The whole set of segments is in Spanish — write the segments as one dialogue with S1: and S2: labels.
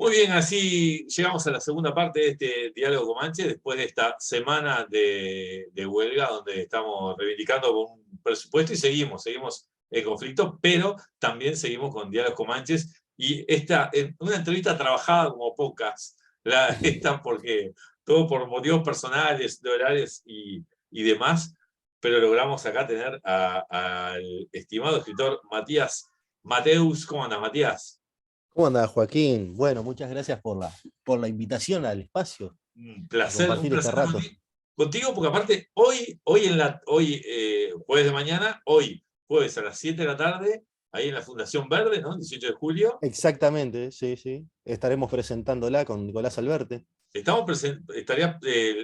S1: Muy bien, así llegamos a la segunda parte de este diálogo Comanche, después de esta semana de huelga donde estamos reivindicando un presupuesto y seguimos en conflicto, pero también seguimos con diálogos Comanches y una entrevista trabajada como pocas, esta porque todo por motivos personales, de horarios y demás, pero logramos acá tener al estimado escritor Matías Mateus. ¿Cómo anda, Matías?
S2: ¿Cómo andás, Joaquín? Bueno, muchas gracias por la invitación al espacio,
S1: Un
S2: a
S1: placer,
S2: compartir este rato.
S1: contigo, porque aparte, hoy jueves de mañana, hoy, jueves a las 7 de la tarde, ahí en la Fundación Verde, ¿no? 18 de julio,
S2: Exactamente, sí, sí. Estaremos presentándola con Nicolás Alberte.
S1: estaría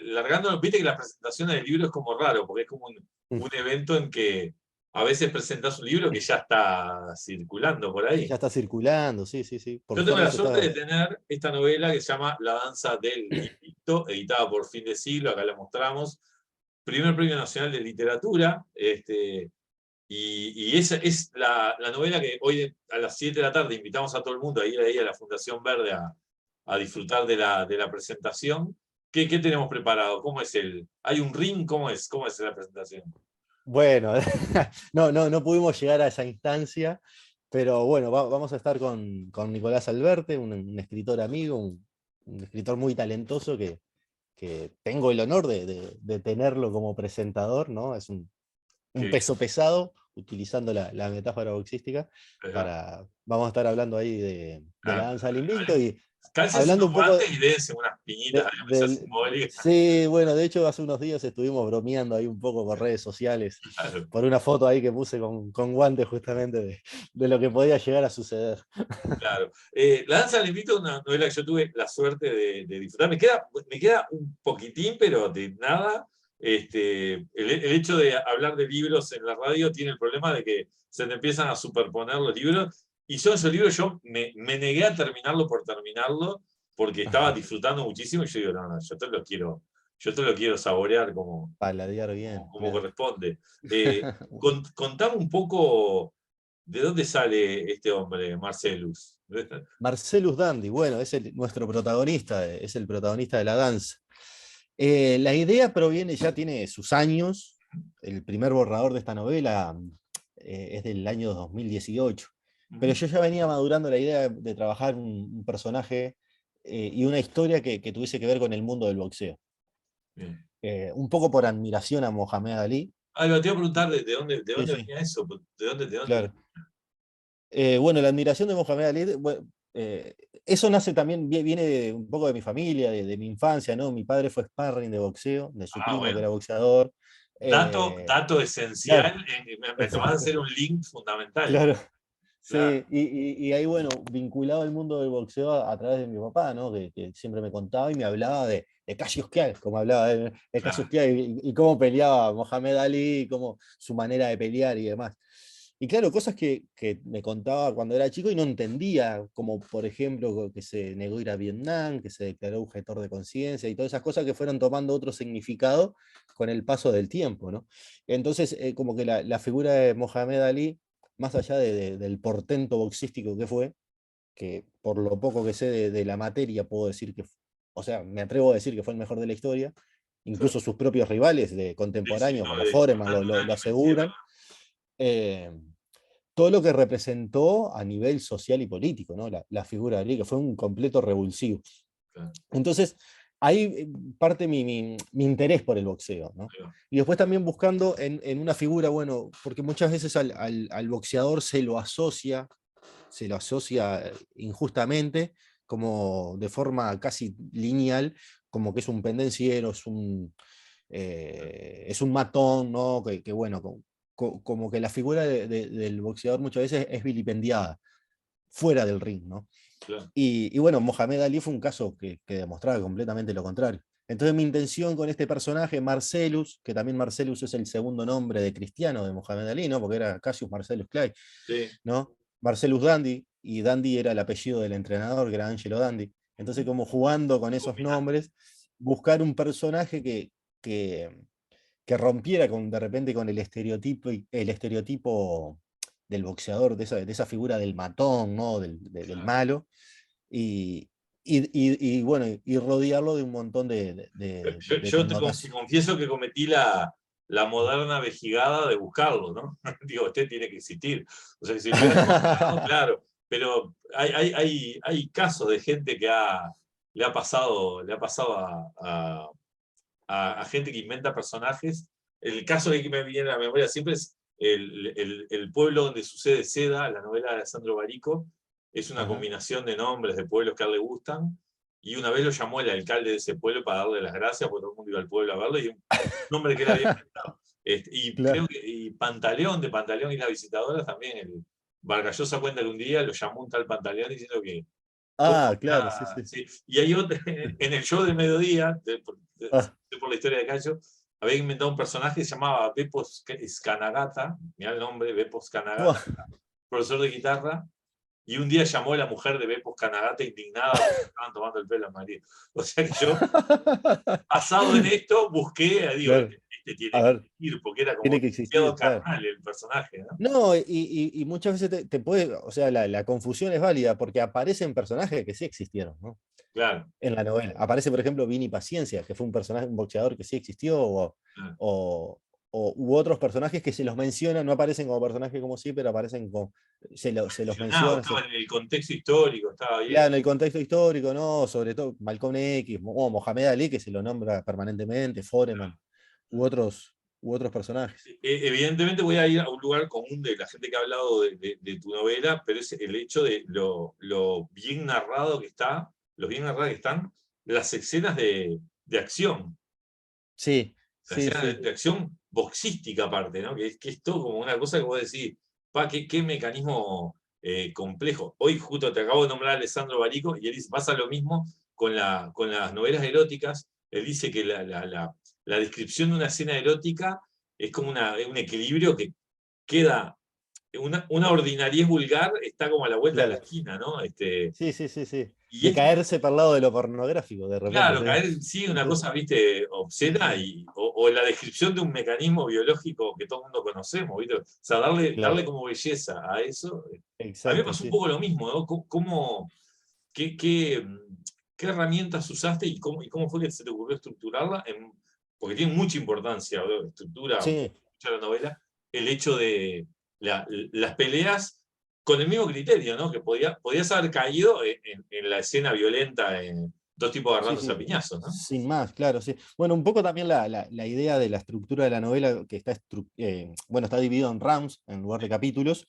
S1: largando, viste que la presentación del libro es como raro, porque es como un evento en que a veces presentás un libro que ya está circulando por
S2: Ya
S1: ahí.
S2: está circulando, sí, sí, sí. Por
S1: Yo tengo
S2: suerte
S1: la
S2: se
S1: suerte
S2: está.
S1: de tener esta novela que se llama La danza del invicto, editada por Fin de Siglo, acá la mostramos, primer premio nacional de literatura, y esa es la novela que hoy a las 7 de la tarde invitamos a todo el mundo a ir ahí a la Fundación Verde a disfrutar de la presentación. ¿Qué tenemos preparado? ¿Hay un ring? ¿Cómo es la presentación?
S2: Bueno, no pudimos llegar a esa instancia, pero bueno, vamos a estar con Nicolás Alberte, un escritor amigo, un escritor muy talentoso que tengo el honor de tenerlo como presentador, ¿no? Es
S1: Qué
S2: un
S1: bien.
S2: peso pesado, utilizando la metáfora boxística, vamos a estar hablando ahí de la
S1: Ah,
S2: danza del invicto y
S1: cálcense
S2: hablando
S1: unos
S2: un poco
S1: guantes y dense unas piñitas, aunque sea simbólicas.
S2: sí, bueno, de hecho hace unos días estuvimos bromeando ahí un poco por redes sociales,
S1: Claro.
S2: por una foto ahí que puse con guantes justamente de lo que podía llegar a suceder.
S1: Claro. La danza del invicto es una novela que yo tuve la suerte de disfrutar. Me queda un poquitín, pero de nada. El hecho de hablar de libros en la radio tiene el problema de que se te empiezan a superponer los libros. Y yo esos libros yo me negué a terminarlo por terminarlo, porque estaba disfrutando muchísimo. Y yo digo, no, no, yo te lo quiero saborear como,
S2: Paladear
S1: como,
S2: bien,
S1: como
S2: bien.
S1: corresponde. Contame un poco de dónde sale este hombre, Marcellus.
S2: Marcellus Dandy, bueno, es nuestro protagonista, es el protagonista de la danza. La idea proviene, ya tiene sus años, el primer borrador de esta novela es del año 2018, pero yo ya venía madurando la idea de trabajar un personaje y una historia que tuviese que ver con el mundo del boxeo.
S1: Bien.
S2: Un poco por admiración a Mohamed Ali.
S1: Te iba a preguntar de
S2: Sí,
S1: dónde
S2: sí,
S1: venía eso, ¿de dónde
S2: claro.
S1: venía?
S2: Bueno, la admiración de Mohamed Ali, bueno, eso nace también, viene un poco de mi familia, de mi infancia, ¿no? Mi padre fue sparring de boxeo, de su primo que
S1: Bueno,
S2: era boxeador.
S1: dato
S2: Claro,
S1: esencial, me acabas de
S2: exacto,
S1: hacer un link fundamental.
S2: claro.
S1: Claro,
S2: Sí, y ahí, bueno, vinculado al mundo del boxeo a través de mi papá, ¿no? Que siempre me contaba y me hablaba de Cassius Clay, como hablaba de Cassius
S1: claro,
S2: Clay y cómo peleaba Mohamed Ali, y cómo su manera de pelear y demás. Y claro, cosas que me contaba cuando era chico y no entendía, como por ejemplo que se negó ir a Vietnam, que se declaró objetor de conciencia y todas esas cosas que fueron tomando otro significado con el paso del tiempo, ¿no? Entonces, como que la figura de Mohamed Ali, más allá del portento boxístico que fue, que por lo poco que sé de la materia puedo decir o sea, me atrevo a decir que fue el mejor de la historia,
S1: claro.
S2: incluso sus propios rivales de
S1: Sí, sí,
S2: contemporáneos
S1: no,
S2: como
S1: de
S2: Foreman
S1: más de un
S2: lo
S1: año vencido.
S2: aseguran. eh, Todo lo que representó a nivel social y político, ¿no? La figura de Ali, que fue un completo revulsivo.
S1: Claro,
S2: Entonces, ahí parte mi interés por el boxeo, ¿no?
S1: ahí va.
S2: Y después también buscando en una figura, bueno, porque muchas veces al boxeador se lo asocia injustamente, como de forma casi lineal, como que es un pendenciero, es un matón, ¿no? Que bueno, como que la figura del boxeador muchas veces es vilipendiada fuera del ring, ¿no?
S1: Claro.
S2: Y bueno, Mohamed Ali fue un caso que demostraba completamente lo contrario. Entonces mi intención con este personaje, Marcellus, que también Marcellus es el segundo nombre de cristiano de Mohamed Ali, ¿no? Porque era Cassius Marcellus Clay,
S1: Sí.
S2: ¿no? Marcellus Dandy, y Dandy era el apellido del entrenador, que era Angelo Dandy. Entonces, como jugando con esos
S1: Combinando.
S2: nombres, buscar un personaje que, que rompiera de repente con el estereotipo del boxeador, de esa figura del matón, ¿no? del
S1: Claro.
S2: malo, y, bueno, y rodearlo de un montón de
S1: Yo te
S2: connotaciones.
S1: confieso que cometí la moderna vejigada de buscarlo, ¿no? Digo, usted tiene que existir. O sea, que si lo hubiera encontrado, claro, pero hay casos de gente que le ha pasado a gente que inventa personajes. El caso que me viene a la memoria siempre es el pueblo donde sucede Seda, la novela de Alessandro Barico. Es una
S2: Ajá.
S1: combinación de nombres de pueblos que a él le gustan. Y una vez lo llamó el alcalde de ese pueblo para darle las gracias, porque todo el mundo iba al pueblo a verlo, y un nombre que él había inventado. Y creo
S2: Claro.
S1: que y Pantaleón, de Pantaleón y las visitadoras, también Vargallosa cuenta que un día lo llamó un tal Pantaleón diciendo que
S2: Ah, claro, sí, sí.
S1: sí. Y hay otro, en el show de mediodía,
S2: Ah,
S1: por la historia de Cayo, había inventado un personaje que se llamaba Bepos Scanagata, mira el nombre, Bepos
S2: buah.
S1: Scanagata, profesor de guitarra, y un día llamó a la mujer de Bepos Scanagata indignada porque estaban tomando el pelo a María. O sea que yo, basado en esto, busqué, digo,
S2: Claro.
S1: este
S2: A
S1: tiene que
S2: ver,
S1: existir, porque era como
S2: tiene que
S1: demasiado
S2: existir, claro.
S1: carnal el personaje, ¿no?
S2: No, y muchas veces te puede, o sea, la confusión es válida porque aparecen personajes que sí existieron, ¿no?
S1: Claro,
S2: En la novela. Aparece, por ejemplo, Vini Paciencia, que fue un personaje, un boxeador que sí existió,
S1: claro.
S2: o- u otros personajes que se los menciona, no aparecen como personajes como sí, pero aparecen como, se los
S1: Mencionado,
S2: menciona,
S1: estaba en el contexto histórico, estaba bien.
S2: claro, en el contexto histórico, ¿no? Sobre todo Malcolm X, o Mohamed Ali, que se lo nombra permanentemente, Foreman, u otros personajes.
S1: Evidentemente voy a ir a un lugar común de la gente que ha hablado de tu novela, pero es el hecho de lo bien narrado que está, lo bien narradas que están las escenas de acción,
S2: Sí,
S1: las
S2: sí,
S1: escenas
S2: sí.
S1: de acción boxística aparte, ¿no? Que es todo como una cosa que vos decís, pa, qué mecanismo complejo. Hoy justo te acabo de nombrar a Alessandro Barico y él dice, pasa lo mismo con las novelas eróticas. Él dice que la descripción de una escena erótica es como un equilibrio que queda, una ordinariez vulgar está como a la vuelta de la
S2: Claro.
S1: esquina, ¿no?
S2: Sí, sí, sí, sí.
S1: Y
S2: De
S1: este
S2: caerse para el lado de lo pornográfico, de repente,
S1: Claro,
S2: sí.
S1: caer sí una
S2: Sí,
S1: cosa, viste,
S2: sí,
S1: obscena
S2: sí,
S1: o la descripción de un mecanismo biológico que todo el mundo conocemos, ¿viste? O sea,
S2: claro.
S1: darle como belleza a eso. A mí me
S2: Exacto,
S1: pasó un
S2: sí.
S1: poco lo mismo, ¿no? Qué, qué, qué herramientas usaste y cómo fue que se te ocurrió estructurarla? Porque tiene mucha importancia, ¿no? Estructura,
S2: Sí,
S1: mucha la novela, el hecho de las peleas con el mismo criterio, ¿no? Que podías haber caído en la escena violenta, en dos tipos
S2: sí,
S1: agarrándose a
S2: sí.
S1: piñazos, ¿no?
S2: Sin más, claro, sí. Bueno, un poco también la idea de la estructura de la novela, que está, bueno, está dividido en rounds, en lugar de capítulos.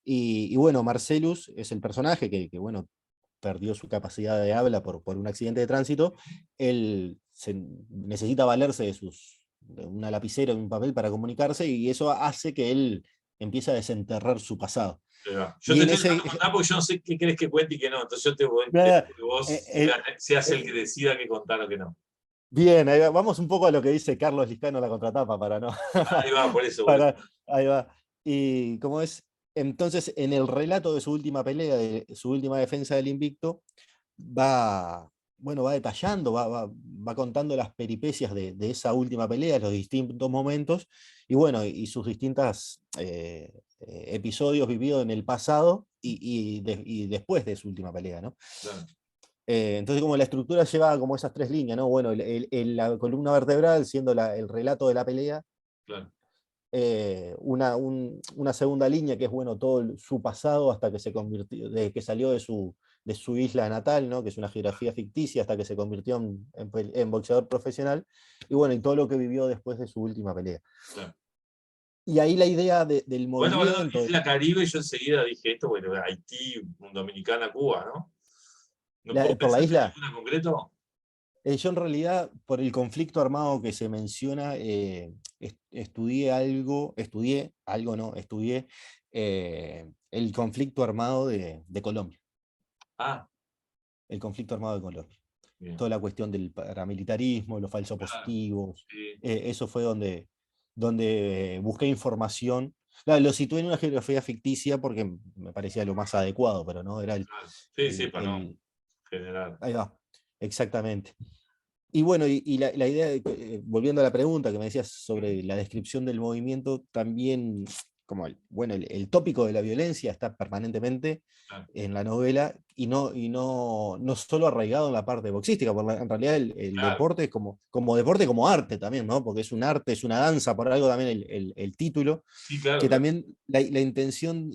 S2: Y bueno, Marcellus es el personaje que, bueno, perdió su capacidad de habla por un accidente de tránsito. Él necesita valerse de una lapicera y un papel para comunicarse, y eso hace que él empiece a desenterrar su pasado.
S1: Yo
S2: Y
S1: te
S2: en
S1: estoy dejando
S2: ese.
S1: contar porque yo no sé qué crees que cuente y qué no. Entonces yo te voy
S2: Nada,
S1: dejo que vos
S2: eh, eh,
S1: seas el que
S2: eh,
S1: decida qué contar o qué no.
S2: bien, ahí va. Vamos un poco a lo que dice Carlos Liscano en la contratapa para no.
S1: Ahí va, por eso, por eso.
S2: para, ahí va. Y como es, entonces en el relato de su última pelea, de su última defensa del invicto, va, bueno, va detallando, va contando las peripecias de esa última pelea, los distintos momentos, y bueno, y sus distintos episodios vividos en el pasado y después de su última pelea, ¿no?
S1: Claro,
S2: Entonces, como la estructura lleva como esas tres líneas, ¿no? Bueno, la columna vertebral siendo el relato de la pelea,
S1: claro,
S2: una segunda línea que es, bueno, todo su pasado hasta que se convirtió, desde que salió de su isla natal, ¿no? Que es una geografía ficticia, hasta que se convirtió en boxeador profesional, y bueno, y todo lo que vivió después de su última pelea.
S1: claro.
S2: Y ahí la idea del
S1: Bueno, hablando de
S2: movimiento,
S1: Isla Caribe, yo enseguida dije esto, bueno, Haití, Dominicana, Cuba, ¿no? ¿No puedo
S2: por la
S1: pensar en
S2: isla.
S1: alguna en concreto?
S2: Yo en realidad, por el conflicto armado que se menciona, estudié algo, no, estudié el conflicto armado de Colombia,
S1: Ah,
S2: el conflicto armado de Colombia.
S1: bien,
S2: Toda la cuestión del paramilitarismo, los falsos
S1: claro,
S2: positivos,
S1: sí,
S2: eso fue donde busqué información. Claro, lo situé en una geografía ficticia porque me parecía lo más adecuado, pero no era
S1: claro. Sí, sí, para no
S2: el.
S1: generar.
S2: Ahí va, exactamente. Y bueno, y la idea, volviendo a la pregunta que me decías sobre la descripción del movimiento, también como el tópico de la violencia está permanentemente
S1: claro,
S2: en la novela y no solo arraigado en la parte boxística, porque en realidad el
S1: claro.
S2: deporte es como deporte, como arte también, ¿no? Porque es un arte, es una danza, por algo también el título,
S1: Sí, claro,
S2: que
S1: claro.
S2: también la intención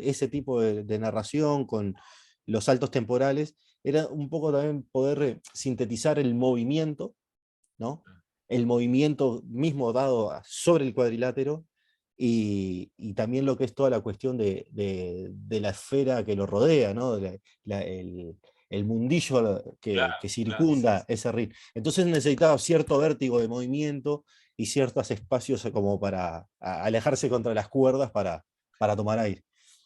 S2: ese tipo de narración, con los saltos temporales, era un poco también poder sintetizar el movimiento, ¿no? El movimiento mismo dado sobre el cuadrilátero y también lo que es toda la cuestión de la esfera que lo rodea, ¿no? El mundillo
S1: Claro,
S2: que
S1: claro, sí,
S2: circunda ese ring. Entonces necesitaba cierto vértigo de movimiento y ciertos espacios como para alejarse contra las cuerdas para tomar aire.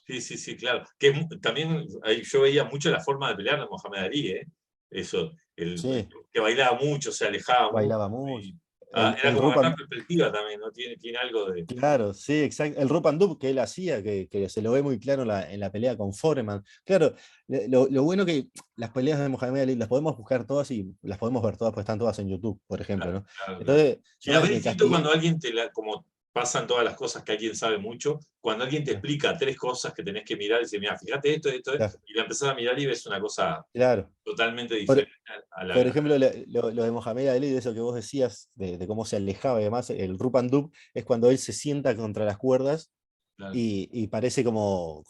S1: sí, sí, sí, claro. Que también ahí yo veía mucho la forma de pelear de Mohamed Ali, ¿eh? Eso,
S2: Sí,
S1: que bailaba mucho, se alejaba mucho.
S2: bailaba mucho.
S1: Y, era
S2: El
S1: como
S2: rope
S1: ganar
S2: and,
S1: perspectiva también, ¿no? Tiene algo de.
S2: Claro, sí, exacto. El rope and dub que él hacía, que se lo ve muy claro en la pelea con Foreman. Claro, lo bueno que las peleas de Mohamed Ali las podemos buscar todas y las podemos ver todas, pues están todas en YouTube, por ejemplo,
S1: Claro,
S2: ¿no?
S1: claro, claro.
S2: Entonces,
S1: Y
S2: yo
S1: la ves
S2: me
S1: distinto
S2: castigué.
S1: cuando alguien como pasan todas las cosas que alguien sabe mucho, cuando alguien te
S2: Claro,
S1: explica tres cosas que tenés que mirar y dice, mira, fíjate esto,
S2: claro.
S1: y la empezás a mirar y ves una cosa
S2: Claro.
S1: totalmente
S2: Por,
S1: diferente a
S2: por
S1: la.
S2: ejemplo, lo de Mohamed Ali, de eso que vos decías, de cómo se alejaba y demás, el rope and dub es cuando él se sienta contra las cuerdas
S1: Claro,
S2: y parece como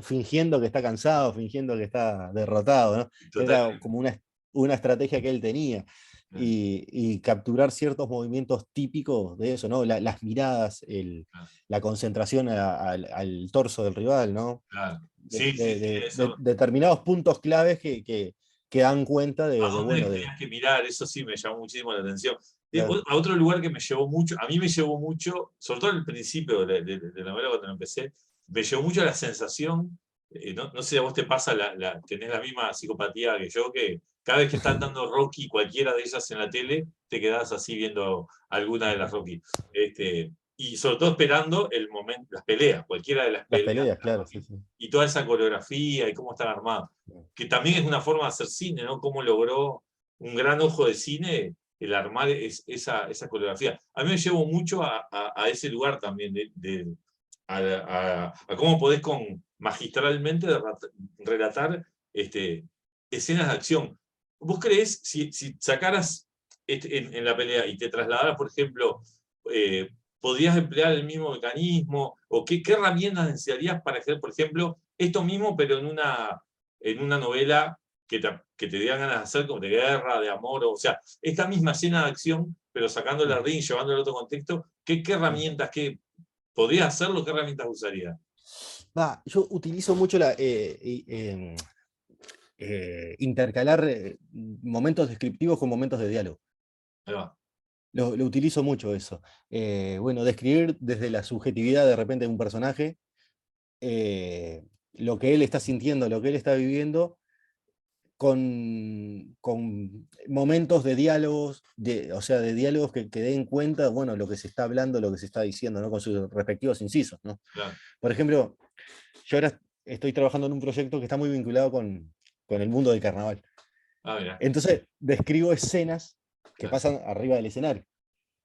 S2: fingiendo que está cansado, fingiendo que está derrotado, ¿no? Era
S1: totalmente.
S2: como una estrategia que él tenía.
S1: Claro,
S2: Y capturar ciertos movimientos típicos de eso, ¿no? Las miradas,
S1: claro,
S2: la concentración al torso del rival, ¿no?
S1: claro. Sí, sí, sí, eso.
S2: Determinados puntos claves que dan cuenta
S1: ¿A dónde
S2: bueno,
S1: tenías que mirar? Eso sí me llamó muchísimo la atención.
S2: claro,
S1: A otro lugar que me llevó mucho, a mí me llevó mucho, sobre todo al principio de la novela cuando lo empecé, me llevó mucho la sensación, no sé si a vos te pasa, tenés la misma psicopatía que yo, que cada vez que están dando Rocky, cualquiera de ellas en la tele, te quedás así viendo alguna de las Rocky. Y sobre todo esperando el momento, las peleas, cualquiera de las
S2: las
S1: peleas de
S2: peleas,
S1: las
S2: claro, sí,
S1: Rocky,
S2: sí.
S1: y toda esa coreografía y cómo están armadas, que también es una forma de hacer cine, ¿no? Cómo logró un gran ojo de cine el armar esa coreografía. A mí me llevo mucho a ese lugar también, a cómo podés magistralmente relatar escenas de acción. ¿Vos creés, si sacaras en la pelea y te trasladaras, por ejemplo, podrías emplear el mismo mecanismo? ¿O qué herramientas necesitarías para hacer, por ejemplo, esto mismo, pero en una novela que te dieran ganas de hacer como de guerra, de amor, o sea, esta misma escena de acción, pero sacándola al ring, llevándolo a otro contexto, ¿qué herramientas, podrías hacerlo, qué herramientas usarías?
S2: Va, yo utilizo mucho intercalar momentos descriptivos con momentos de diálogo.
S1: Ahí va.
S2: Lo utilizo mucho eso. Bueno, describir desde la subjetividad de repente de un personaje, lo que él está sintiendo, lo que él está viviendo, con momentos de diálogos, o sea, de diálogos que den cuenta, bueno, lo que se está hablando, lo que se está diciendo, ¿no? Con sus respectivos incisos, ¿no?
S1: Claro.
S2: Por ejemplo, yo ahora estoy trabajando en un proyecto que está muy vinculado con el mundo del carnaval.
S1: Ah, mira,
S2: Entonces, describo escenas que
S1: claro,
S2: pasan arriba del escenario.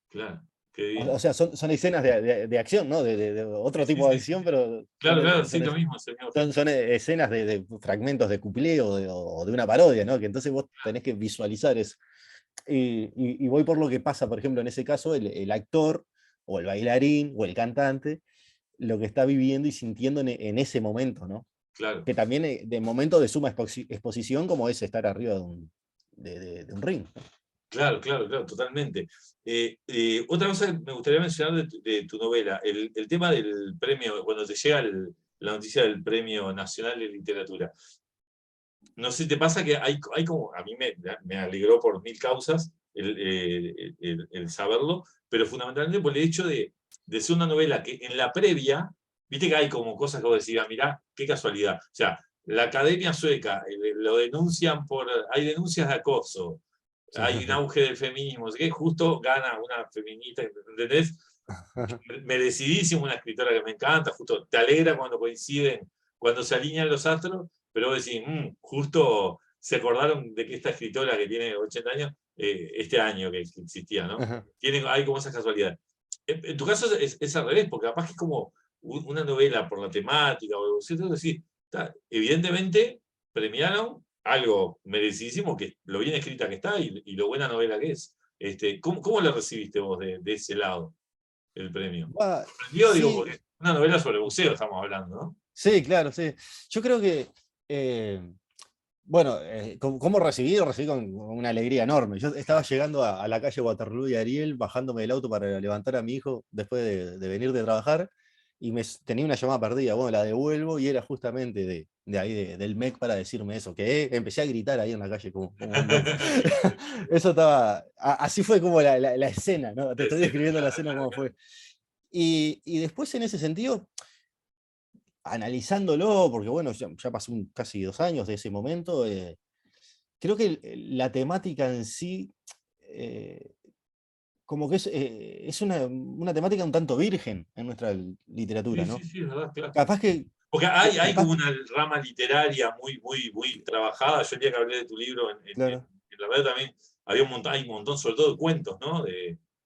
S1: claro, qué
S2: O
S1: bien.
S2: sea, son escenas de acción, ¿no? De
S1: Sí,
S2: otro
S1: sí,
S2: tipo de
S1: sí, sí,
S2: acción,
S1: sí.
S2: pero
S1: Claro, claro, sí, lo mismo, es el mismo efecto.
S2: son escenas de fragmentos de cuplé o de una parodia, ¿no? Que entonces vos tenés que visualizar eso. Y voy por lo que pasa, por ejemplo, en ese caso, el actor o el bailarín o el cantante, lo que está viviendo y sintiendo en ese momento, ¿no?
S1: Claro,
S2: Que también de momento de suma exposición como es estar arriba de un ring.
S1: claro, claro, claro, totalmente. Otra cosa que me gustaría mencionar de tu novela, el tema del premio, cuando te llega la noticia del Premio Nacional de Literatura. No sé si te pasa que hay como, a mí me alegró por mil causas el saberlo, pero fundamentalmente por el hecho de ser una novela que en la previa, viste que hay como cosas que vos decís, ah, mirá, qué casualidad. O sea, la Academia Sueca lo denuncian hay denuncias de acoso,
S2: Sí.
S1: hay un auge del feminismo, que justo gana una feminista, ¿entendés? Merecidísimo, una escritora que me encanta, justo te alegra cuando coinciden, cuando se alinean los astros, pero vos decís, justo se acordaron de que esta escritora que tiene 80 años, este año que existía, ¿no? Hay como esas casualidades. En tu caso es al revés, porque capaz que es como una novela por la temática o algo así. Entonces, sí, evidentemente premiaron algo merecidísimo, que lo bien escrita que está y lo buena novela que es. ¿Cómo lo recibiste vos de ese lado, el premio? Sorprendió, digo, porque
S2: Sí,
S1: es una novela sobre buceo estamos hablando, ¿no?
S2: sí, claro, sí. Yo creo que, bueno, ¿cómo recibí? Lo recibí con una alegría enorme. Yo estaba llegando a la calle Waterloo y Ariel, bajándome del auto para levantar a mi hijo después de venir de trabajar, y tenía una llamada perdida. Bueno, la devuelvo y era justamente de ahí, del MEC, para decirme eso, que empecé a gritar ahí en la calle como un loco. Eso estaba, así fue como la escena, ¿no? Te estoy describiendo la
S1: Claro,
S2: escena
S1: claro,
S2: como
S1: claro.
S2: fue. Y después en ese sentido, analizándolo, porque bueno, ya pasó casi 2 años de ese momento, creo que la temática en sí, eh, como que es una temática un tanto virgen en nuestra literatura,
S1: Sí, sí,
S2: ¿no?
S1: sí, es verdad, claro.
S2: Capaz que,
S1: Porque hay
S2: capaz,
S1: como una rama literaria muy trabajada. Yo el día que hablé de tu libro
S2: claro,
S1: en la radio también había hay un montón, sobre todo de cuentos, ¿no?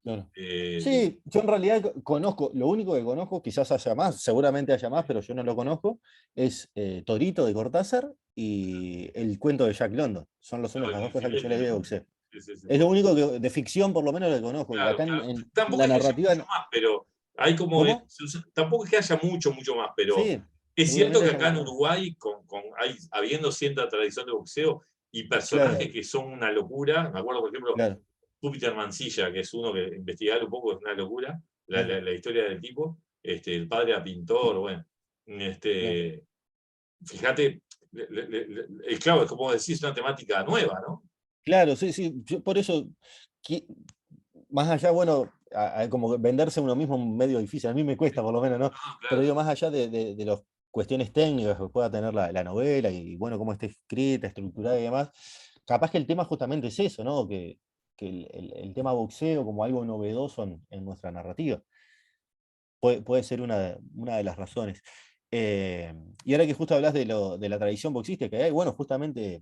S2: claro.
S1: De-
S2: Sí, yo en realidad conozco, lo único que conozco, quizás haya más, seguramente haya más, pero yo no lo conozco, es Torito de Cortázar y el cuento de Jack London. Son las
S1: claro,
S2: únicas
S1: el
S2: dos cosas que yo le
S1: infidente,
S2: veo de
S1: ¿no?
S2: boxeo.
S1: Sí, sí, sí,
S2: Es lo único que, de ficción por lo menos, lo conozco. Y
S1: claro,
S2: acá
S1: claro.
S2: en
S1: Tampoco
S2: la
S1: es que haya
S2: narrativa,
S1: mucho más, pero hay como.
S2: ¿cómo?
S1: Tampoco es que haya mucho más, pero
S2: Sí,
S1: es cierto
S2: seguramente
S1: que
S2: haya
S1: acá en
S2: mucho más.
S1: Uruguay, habiendo cierta tradición de boxeo y
S2: Claro,
S1: personajes que son una locura, me acuerdo, por ejemplo,
S2: claro,
S1: Júpiter Mancilla, que es uno que investigar un poco es una locura,
S2: claro,
S1: la historia del tipo, el padre era pintor, bueno,
S2: claro.
S1: este, fíjate, claro, es como decís, es una temática nueva, ¿no?
S2: Claro, sí, sí. Yo por eso, qui- más allá, bueno, como que venderse a uno mismo es medio difícil. A mí me cuesta, por lo menos, ¿no?
S1: No,
S2: Pero
S1: claro.
S2: digo, más allá de las cuestiones técnicas que pueda tener la novela y, bueno, cómo esté escrita, estructurada y demás, capaz que el tema justamente es eso, ¿no? Que el tema boxeo como algo novedoso en nuestra narrativa. Puede ser una de las razones. Y ahora que justo hablas de la tradición boxística que hay, bueno, justamente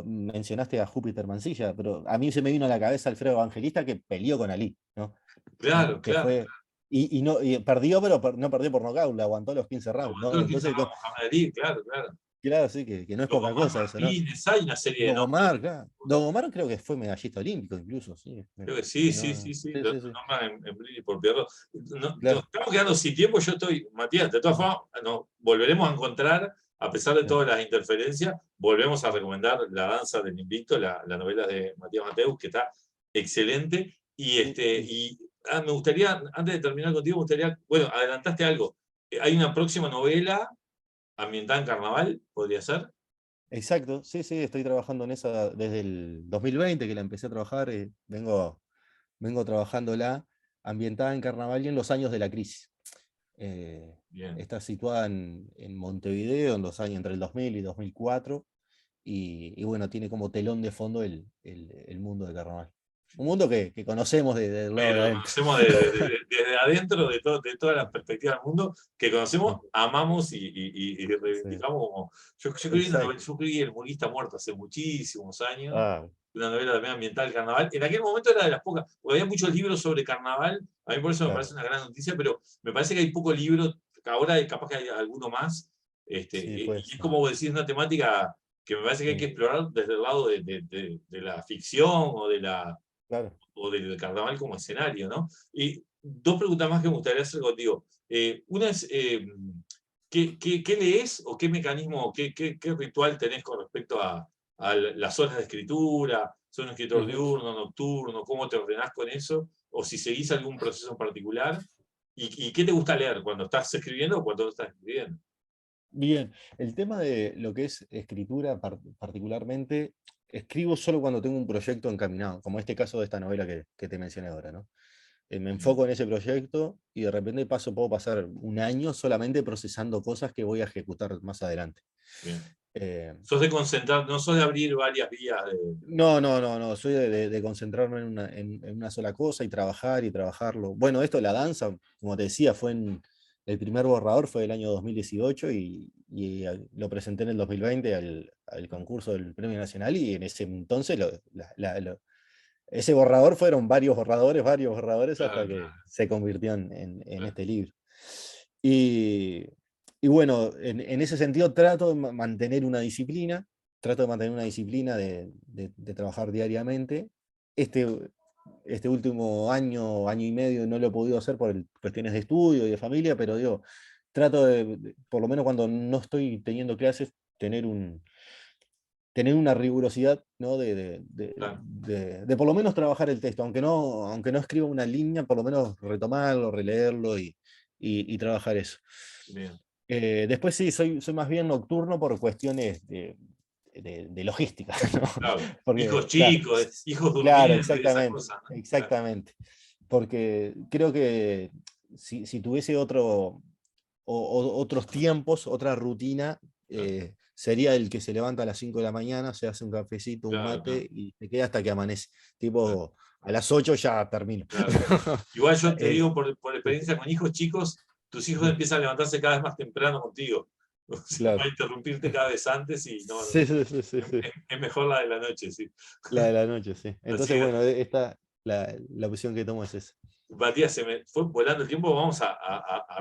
S2: mencionaste a Júpiter Mancilla, pero a mí se me vino a la cabeza Alfredo Evangelista, que peleó con Ali, ¿no?
S1: Claro,
S2: Que
S1: claro.
S2: fue, y perdió, pero no perdió por nocaut, le aguantó los 15 rounds, ¿no?
S1: Aguantó el 15
S2: Entonces,
S1: ramos Mohamed Ali, claro, claro.
S2: claro, sí, que no es poca
S1: Logomar
S2: cosa eso, ¿no?
S1: Martínez, hay una serie de nombres.
S2: Dogomar, claro. Dogomar creo que fue medallista olímpico incluso, sí.
S1: Creo que sí,
S2: Si
S1: sí,
S2: no,
S1: sí, sí,
S2: sí,
S1: lo
S2: sí, sí.
S1: nombran en Brindis por Pierrot. Nos
S2: Claro,
S1: estamos quedando sin tiempo, yo estoy, Matías, de todas formas, nos volveremos a encontrar, a pesar de
S2: claro,
S1: todas las interferencias, volvemos a recomendar La danza del invicto, la novela de Matías Mateus, que está excelente.
S2: sí, sí.
S1: Me gustaría, antes de terminar contigo, me gustaría, bueno, adelantaste algo. Hay una próxima novela ambientada en carnaval, podría ser.
S2: Exacto, sí, sí, estoy trabajando en esa desde el 2020 que la empecé a trabajar, vengo trabajándola ambientada en carnaval y en los años de la crisis. Eh,
S1: Bien.
S2: Está situada en Montevideo en los años entre el 2000 y 2004 y bueno, tiene como telón de fondo el mundo del carnaval. Un mundo que conocemos del lado de
S1: Lo
S2: adentro.
S1: conocemos desde adentro, de todas las perspectivas del mundo, que conocemos, amamos y
S2: Sí,
S1: reivindicamos como. Yo escribí una novela,
S2: exacto.
S1: yo escribí El Murista Muerto hace muchísimos años,
S2: Ah,
S1: una novela también ambiental del carnaval. En aquel momento era de las pocas, porque había muchos libros sobre carnaval, a mí por eso me
S2: claro.
S1: parece una gran noticia, pero me parece que hay pocos libros, ahora capaz que hay alguno más,
S2: Sí, puede
S1: y es
S2: ser.
S1: como vos decís, una temática que me parece que hay que
S2: Sí,
S1: explorar desde el lado de la ficción
S2: claro.
S1: o del carnaval como escenario, ¿no? Y dos preguntas más que me gustaría hacer contigo. Una es, ¿qué lees o qué mecanismo, qué ritual tenés con respecto a las horas de escritura? ¿Sos un escritor
S2: Ujú.
S1: diurno, nocturno? ¿Cómo te ordenás con eso? ¿O si seguís algún proceso en particular? ¿Y qué te gusta leer cuando estás escribiendo o cuando no estás escribiendo?
S2: Bien, el tema de lo que es escritura particularmente, escribo solo cuando tengo un proyecto encaminado, como este caso de esta novela que te mencioné ahora, ¿no? Me
S1: Bien,
S2: enfoco en ese proyecto y de repente puedo pasar un año solamente procesando cosas que voy a ejecutar más adelante.
S1: bien.
S2: Eh,
S1: Sos de concentrar, no sos de abrir varias vías de.
S2: no, no, no, no, soy de concentrarme en una sola cosa y trabajarlo. Bueno, esto de la danza, como te decía, el primer borrador fue el año 2018 lo presenté en el 2020 al concurso del Premio Nacional y en ese entonces ese borrador fueron varios borradores, hasta
S1: Claro,
S2: que
S1: claro,
S2: se convirtió en
S1: claro.
S2: este libro. Y, y bueno, en ese sentido trato de mantener una disciplina, trato de mantener una disciplina de trabajar diariamente. Este, este último año, año y medio no lo he podido hacer por cuestiones de estudio y de familia, pero digo, trato por lo menos cuando no estoy teniendo clases, tener tener una rigurosidad, ¿no?
S1: Claro.
S2: De por lo menos trabajar el texto, aunque no escriba una línea, por lo menos retomarlo, releerlo y trabajar eso.
S1: Bien.
S2: Después sí, soy más bien nocturno por cuestiones de logística, ¿no?
S1: Claro.
S2: Porque,
S1: Hijos chicos, hijos
S2: claro,
S1: durmiendo y esas
S2: exactamente,
S1: cosas, ¿no? Claro,
S2: exactamente. Porque creo que si tuviese otros tiempos, otra rutina,
S1: claro,
S2: sería el que se levanta a las 5 de la mañana, se hace un cafecito, un
S1: claro, claro,
S2: mate y se queda hasta que amanece.
S1: claro,
S2: Tipo, a las 8 ya termino.
S1: claro. Igual yo te
S2: Eh,
S1: digo por experiencia con hijos chicos, tus hijos
S2: mm,
S1: empiezan a levantarse cada vez más temprano contigo. O sea,
S2: claro.
S1: para interrumpirte cada vez antes y no,
S2: Sí, sí, sí, sí, sí.
S1: es mejor la de la noche, sí.
S2: La de la noche, sí.
S1: Así
S2: Entonces,
S1: que,
S2: bueno, la opción que tomo es esa.
S1: Matías, se me fue volando el tiempo. Vamos a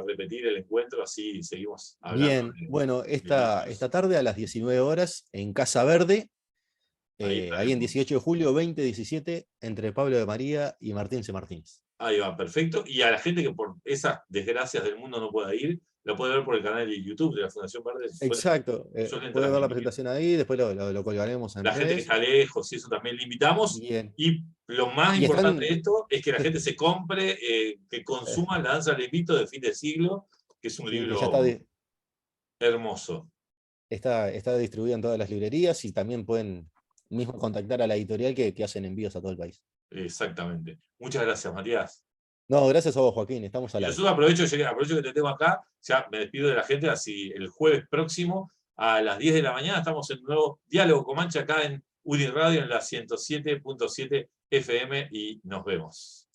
S1: repetir el encuentro, así seguimos hablando
S2: Bien, bueno,
S1: de
S2: esta
S1: libros.
S2: tarde a las 19 horas en Casa Verde,
S1: Ahí
S2: ahí en
S1: estaremos.
S2: 18 de julio 2017, entre Pablo de María y Martín C. Martínez.
S1: Ahí va, perfecto. Y a la gente que por esas desgracias del mundo no pueda ir, lo puede ver por el canal de YouTube de la Fundación Verde.
S2: Exacto,
S1: Suelen
S2: puede ver la
S1: transmitir.
S2: presentación ahí, después lo colgaremos en
S1: La gente que
S2: redes.
S1: está lejos, y eso también le invitamos.
S2: Bien.
S1: Y lo más
S2: Y
S1: importante
S2: están,
S1: de esto es que la gente se compre, que
S2: eh,
S1: consuma La Danza del Invito de Fin de Siglo, que es un
S2: sí, que ya está,
S1: libro hermoso.
S2: está distribuido en todas las librerías y también pueden mismo contactar a la editorial que hacen envíos a todo el país.
S1: Exactamente. Muchas gracias, Matías.
S2: No, gracias a vos, Joaquín, estamos
S1: Y
S2: al habla.
S1: nosotros aprovecho que te tengo acá, ya me despido de la gente, así el jueves próximo a las 10 de la mañana estamos en un nuevo Diálogo Comanche acá en UDI Radio en la 107.7 FM y nos vemos.